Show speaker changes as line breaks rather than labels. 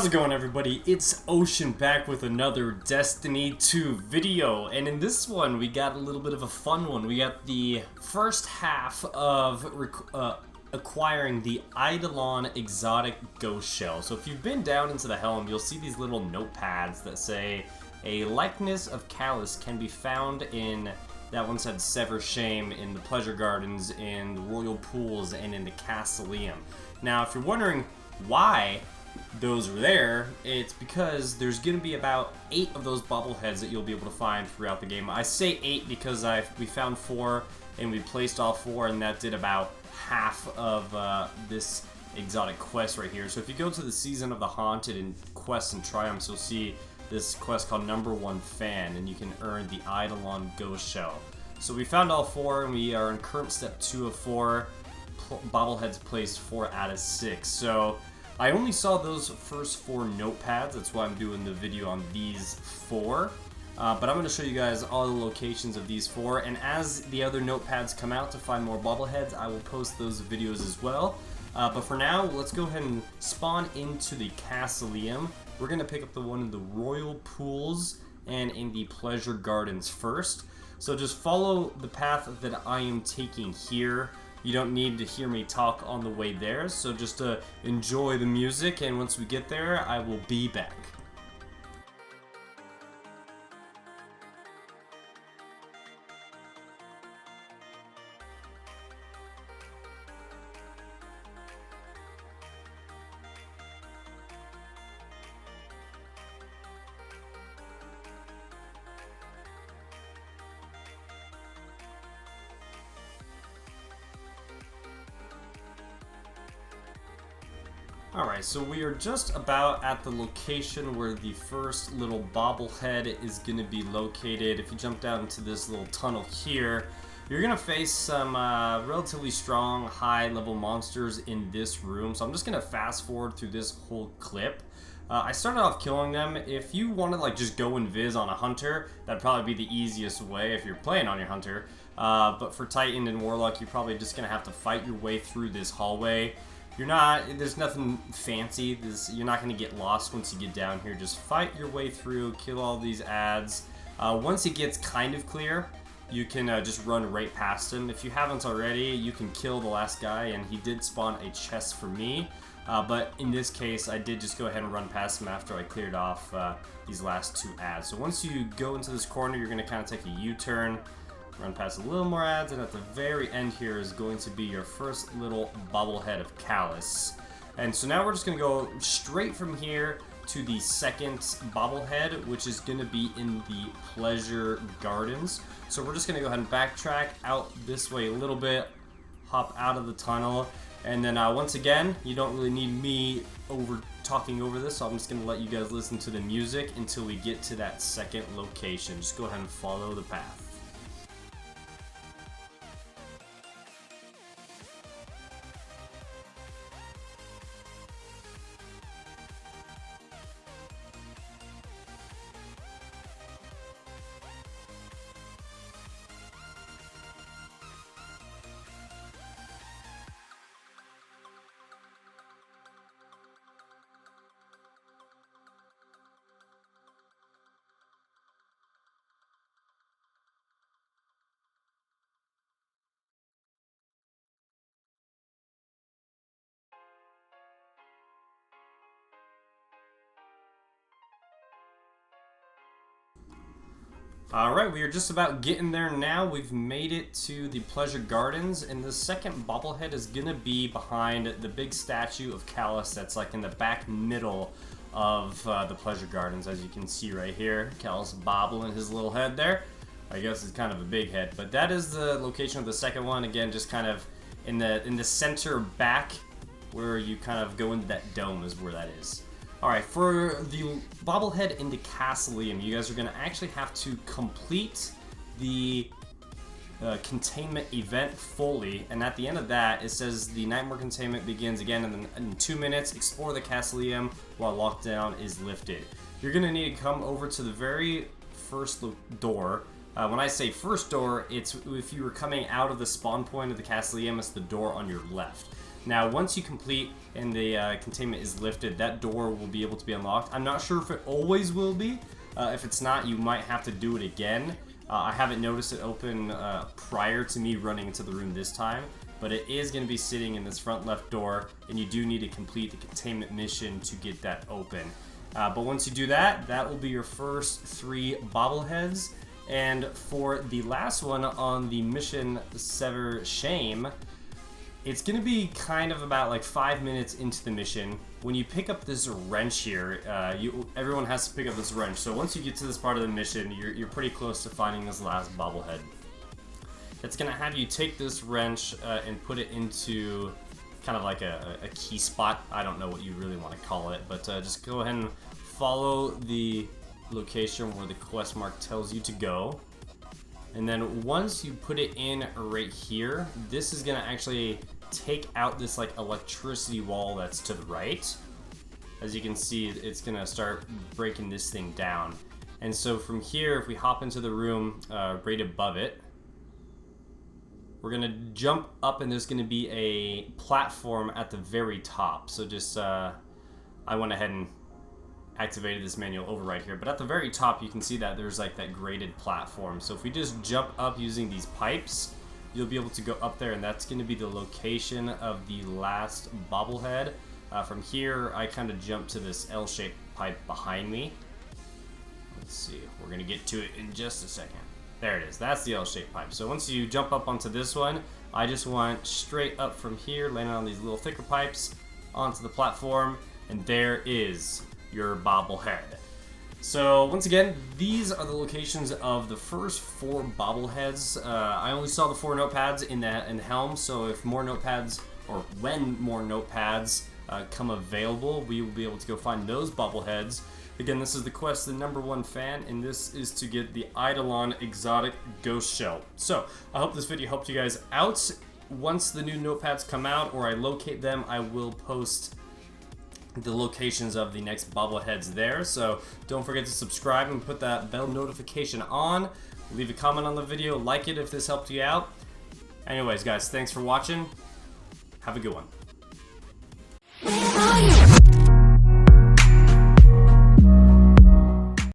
How's it going, everybody? It's Ocean back with another Destiny 2 video, and in this one we got a little bit of a fun one. We got the first half of acquiring the Eidolon exotic ghost shell. So if you've been down into the helm, you'll see these little notepads that say a likeness of Calus can be found in, that one said Sever Shame, in the Pleasure Gardens, in the Royal Pools, and in the Castleium. Now if you're wondering why those are there, it's because there's going to be about 8 of those bobbleheads that you'll be able to find throughout the game. I say 8 because we found 4 and we placed all 4, and that did about half of this exotic quest right here. So if you go to the Season of the Haunted and Quests and Triumphs, you'll see this quest called Number 1 Fan, and you can earn the Eidolon Ghost Shell. So we found all 4, and we are in current step 2 of 4. Bobbleheads placed 4 out of 6. So I only saw those first 4 notepads, that's why I'm doing the video on these 4. But I'm going to show you guys all the locations of these 4, and as the other notepads come out to find more bobbleheads, I will post those videos as well. But for now, let's go ahead and spawn into the Castleium. We're going to pick up the one in the Royal Pools and in the Pleasure Gardens first. So just follow the path that I am taking here. You don't need to hear me talk on the way there, so just enjoy the music, and once we get there, I will be back. Alright, so we are just about at the location where the first little bobblehead is going to be located. If you jump down into this little tunnel here, you're going to face some relatively strong, high-level monsters in this room. So I'm just going to fast forward through this whole clip. I started off killing them. If you want to just go and viz on a hunter, that'd probably be the easiest way if you're playing on your hunter. But for Titan and Warlock, you're probably just going to have to fight your way through this hallway. There's nothing fancy. You're not going to get lost once you get down here. Just fight your way through, kill all these ads. Once it gets kind of clear, you can just run right past him. If you haven't already, you can kill the last guy, and he did spawn a chest for me. But in this case, I did just go ahead and run past him after I cleared off these last 2 ads. So once you go into this corner, you're going to kind of take a U-turn, run past a little more ads, and at the very end here is going to be your first little bobblehead of Calus. And so now we're just going to go straight from here to the second bobblehead, which is going to be in the Pleasure Gardens. So we're just going to go ahead and backtrack out this way a little bit, hop out of the tunnel, and then once again, you don't really need me talking over this, so I'm just going to let you guys listen to the music until we get to that second location. Just go ahead and follow the path. Alright, we are just about getting there now. We've made it to the Pleasure Gardens, and the second bobblehead is going to be behind the big statue of Calus that's in the back middle of the Pleasure Gardens, as you can see right here. Calus bobbling his little head there. I guess it's kind of a big head, but that is the location of the second one. Again, just kind of in the center back where you kind of go into that dome is where that is. Alright, for the bobblehead in the Castleium, you guys are going to actually have to complete the containment event fully, and at the end of that, it says the Nightmare containment begins again in 2 minutes. Explore the Castleium while lockdown is lifted. You're going to need to come over to the very first door. When I say first door, it's if you were coming out of the spawn point of the Castleium, it's the door on your left. Now, once you complete and the containment is lifted, that door will be able to be unlocked. I'm not sure if it always will be. If it's not, you might have to do it again. I haven't noticed it open prior to me running into the room this time, but it is going to be sitting in this front left door, and you do need to complete the containment mission to get that open. But once you do that, that will be your first 3 bobbleheads. And for the last one on the mission Sever Shame, it's going to be kind of about like 5 minutes into the mission. When you pick up this wrench here, everyone has to pick up this wrench. So once you get to this part of the mission, you're pretty close to finding this last bobblehead. It's going to have you take this wrench and put it into kind of like a key spot. I don't know what you really want to call it, but just go ahead and follow the location where the quest mark tells you to go. And then once you put it in right here, this is going to actually take out this like electricity wall that's to the right. As you can see, it's going to start breaking this thing down. And so from here, if we hop into the room right above it, we're going to jump up, and there's going to be a platform at the very top. So just, I went ahead and activated this manual override here, but at the very top you can see that there's like that graded platform. So if we just jump up using these pipes, you'll be able to go up there, and that's going to be the location of the last bobblehead. From here, I kind of jumped to this L-shaped pipe behind me. Let's see, we're going to get to it in just a second. There it is, that's the L-shaped pipe. So once you jump up onto this one, I just went straight up from here, landing on these little thicker pipes onto the platform, and there is your bobblehead. So once again, these are the locations of the first 4 bobbleheads. I only saw the 4 notepads in the helm, so if more notepads, or when more notepads come available, we will be able to go find those bobbleheads. Again, this is the quest, the #1 fan, and this is to get the Eidolon exotic ghost shell. So I hope this video helped you guys out. Once the new notepads come out, or I locate them, I will post the locations of the next bobbleheads there. So don't forget to subscribe and put that bell notification on. Leave a comment on the video, like it if this helped you out. Anyways guys, thanks for watching. Have a good one.